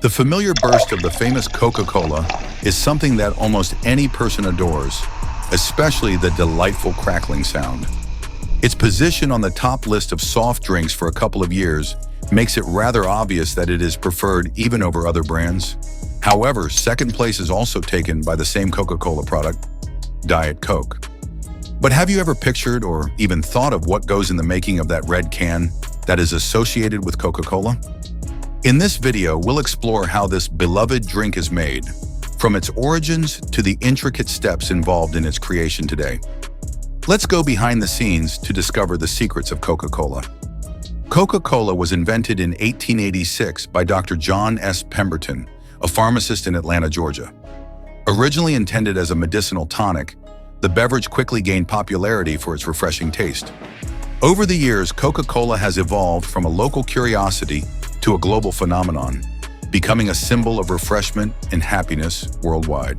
The familiar burst of the famous Coca-Cola is something that almost any person adores, especially the delightful crackling sound. Its position on the top list of soft drinks for a couple of years makes it rather obvious that it is preferred even over other brands. However, second place is also taken by the same Coca-Cola product, Diet Coke. But have you ever pictured or even thought of what goes in the making of that red can that is associated with Coca-Cola? In this video, we'll explore how this beloved drink is made, from its origins to the intricate steps involved in its creation today. Let's go behind the scenes to discover the secrets of Coca-Cola. Coca-Cola was invented in 1886 by Dr. John S. Pemberton, a pharmacist in Atlanta, Georgia. Originally intended as a medicinal tonic, the beverage quickly gained popularity for its refreshing taste. Over the years, Coca-Cola has evolved from a local curiosity to a global phenomenon, becoming a symbol of refreshment and happiness worldwide.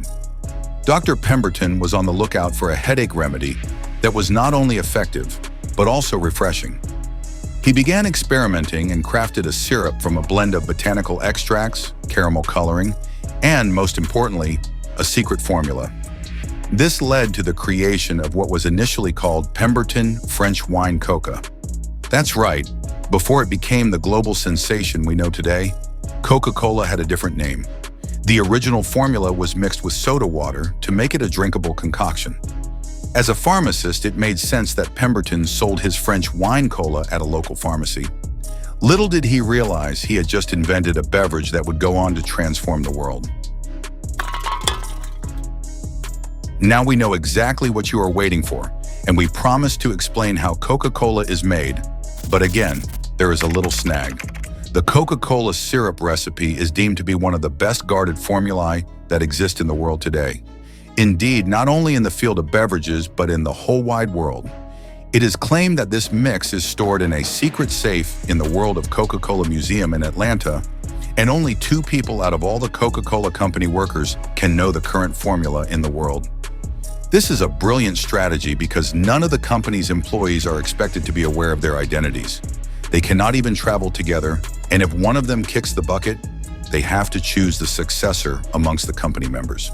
Dr. Pemberton was on the lookout for a headache remedy that was not only effective, but also refreshing. He began experimenting and crafted a syrup from a blend of botanical extracts, caramel coloring, and, most importantly, a secret formula. This led to the creation of what was initially called Pemberton French Wine Coca. That's right, before it became the global sensation we know today, Coca-Cola had a different name. The original formula was mixed with soda water to make it a drinkable concoction. As a pharmacist, it made sense that Pemberton sold his French wine cola at a local pharmacy. Little did he realize he had just invented a beverage that would go on to transform the world. Now we know exactly what you are waiting for, and we promise to explain how Coca-Cola is made. But again, there is a little snag. The Coca-Cola syrup recipe is deemed to be one of the best guarded formulae that exist in the world today. Indeed, not only in the field of beverages, but in the whole wide world. It is claimed that this mix is stored in a secret safe in the World of Coca-Cola Museum in Atlanta, and only 2 people out of all the Coca-Cola Company workers can know the current formula in the world. This is a brilliant strategy because none of the company's employees are expected to be aware of their identities. They cannot even travel together, and if one of them kicks the bucket, they have to choose the successor amongst the company members.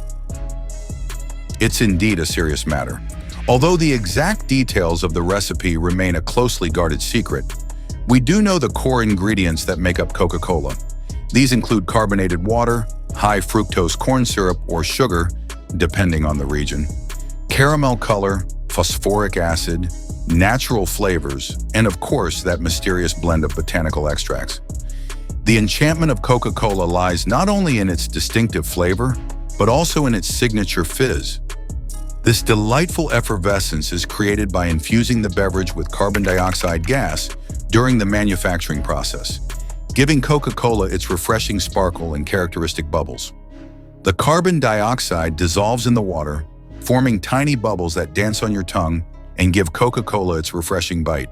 It's indeed a serious matter. Although the exact details of the recipe remain a closely guarded secret, we do know the core ingredients that make up Coca-Cola. These include carbonated water, high fructose corn syrup or sugar, depending on the region, caramel color, phosphoric acid, natural flavors, and of course, that mysterious blend of botanical extracts. The enchantment of Coca-Cola lies not only in its distinctive flavor, but also in its signature fizz. This delightful effervescence is created by infusing the beverage with carbon dioxide gas during the manufacturing process, giving Coca-Cola its refreshing sparkle and characteristic bubbles. The carbon dioxide dissolves in the water, forming tiny bubbles that dance on your tongue and give Coca-Cola its refreshing bite.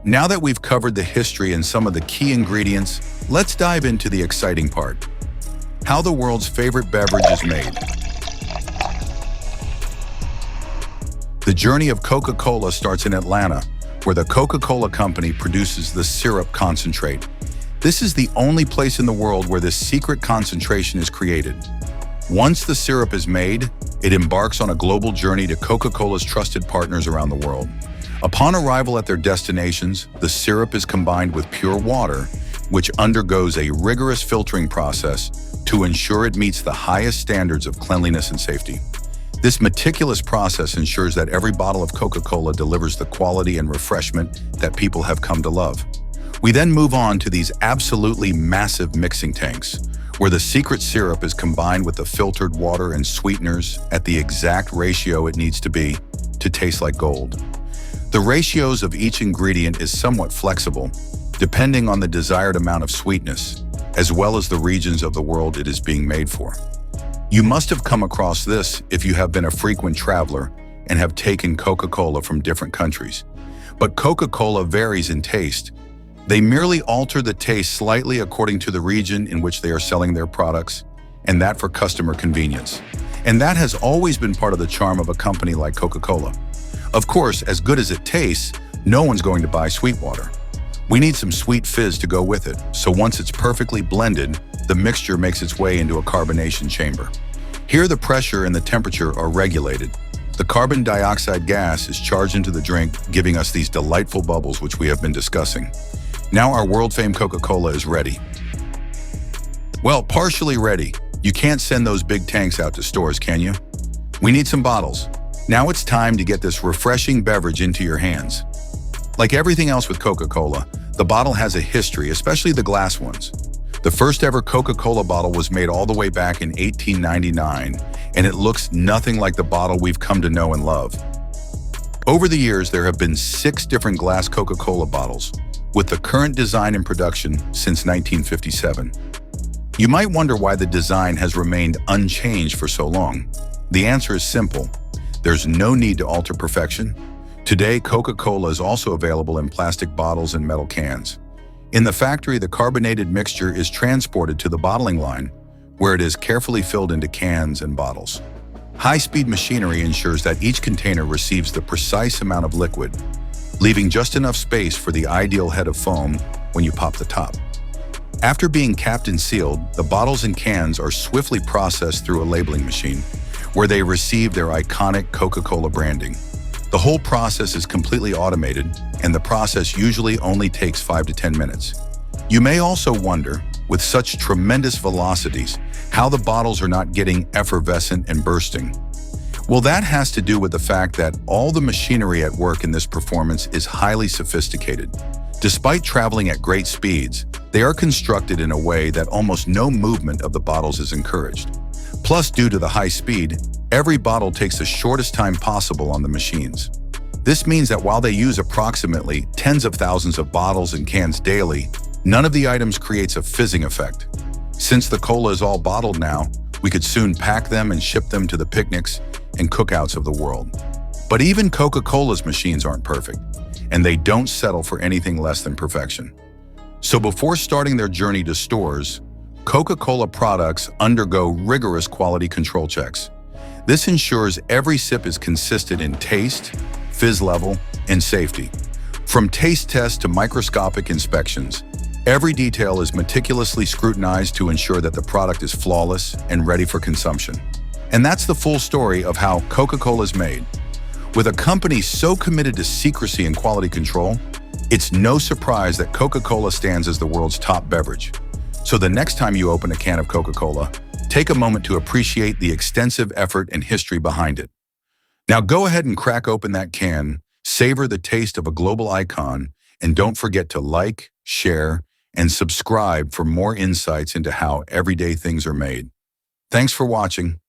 Now that we've covered the history and some of the key ingredients, let's dive into the exciting part: how the world's favorite beverage is made. The journey of Coca-Cola starts in Atlanta, where the Coca-Cola Company produces the syrup concentrate. This is the only place in the world where this secret concentration is created. Once the syrup is made, it embarks on a global journey to Coca-Cola's trusted partners around the world. Upon arrival at their destinations, the syrup is combined with pure water, which undergoes a rigorous filtering process to ensure it meets the highest standards of cleanliness and safety. This meticulous process ensures that every bottle of Coca-Cola delivers the quality and refreshment that people have come to love. We then move on to these absolutely massive mixing tanks, where the secret syrup is combined with the filtered water and sweeteners at the exact ratio it needs to be to taste like gold. The ratios of each ingredient is somewhat flexible, depending on the desired amount of sweetness, as well as the regions of the world it is being made for. You must have come across this if you have been a frequent traveler and have taken Coca-Cola from different countries. But Coca-Cola varies in taste. They merely alter the taste slightly according to the region in which they are selling their products, and that for customer convenience. And that has always been part of the charm of a company like Coca-Cola. Of course, as good as it tastes, no one's going to buy sweet water. We need some sweet fizz to go with it, so once it's perfectly blended, the mixture makes its way into a carbonation chamber. Here, the pressure and the temperature are regulated. The carbon dioxide gas is charged into the drink, giving us these delightful bubbles which we have been discussing. Now our world-famed Coca-Cola is ready. Well, partially ready. You can't send those big tanks out to stores, can you? We need some bottles. Now it's time to get this refreshing beverage into your hands. Like everything else with Coca-Cola, the bottle has a history, especially the glass ones. The first ever Coca-Cola bottle was made all the way back in 1899, and it looks nothing like the bottle we've come to know and love. Over the years, there have been 6 different glass Coca-Cola bottles, with the current design in production since 1957. You might wonder why the design has remained unchanged for so long. The answer is simple. There's no need to alter perfection. Today, Coca-Cola is also available in plastic bottles and metal cans. In the factory, the carbonated mixture is transported to the bottling line, where it is carefully filled into cans and bottles. High-speed machinery ensures that each container receives the precise amount of liquid, leaving just enough space for the ideal head of foam when you pop the top. After being capped and sealed, the bottles and cans are swiftly processed through a labeling machine, where they receive their iconic Coca-Cola branding. The whole process is completely automated, and the process usually only takes 5 to 10 minutes. You may also wonder, with such tremendous velocities, how the bottles are not getting effervescent and bursting. Well, that has to do with the fact that all the machinery at work in this performance is highly sophisticated. Despite traveling at great speeds, they are constructed in a way that almost no movement of the bottles is encouraged. Plus, due to the high speed, every bottle takes the shortest time possible on the machines. This means that while they use approximately tens of thousands of bottles and cans daily, none of the items creates a fizzing effect. Since the cola is all bottled now, we could soon pack them and ship them to the picnics and cookouts of the world. But even Coca-Cola's machines aren't perfect, and they don't settle for anything less than perfection. So before starting their journey to stores, Coca-Cola products undergo rigorous quality control checks. This ensures every sip is consistent in taste, fizz level, and safety. From taste tests to microscopic inspections, every detail is meticulously scrutinized to ensure that the product is flawless and ready for consumption. And that's the full story of how Coca-Cola is made. With a company so committed to secrecy and quality control, it's no surprise that Coca-Cola stands as the world's top beverage. So the next time you open a can of Coca-Cola, take a moment to appreciate the extensive effort and history behind it. Now go ahead and crack open that can, savor the taste of a global icon, and don't forget to like, share, and subscribe for more insights into how everyday things are made. Thanks for watching.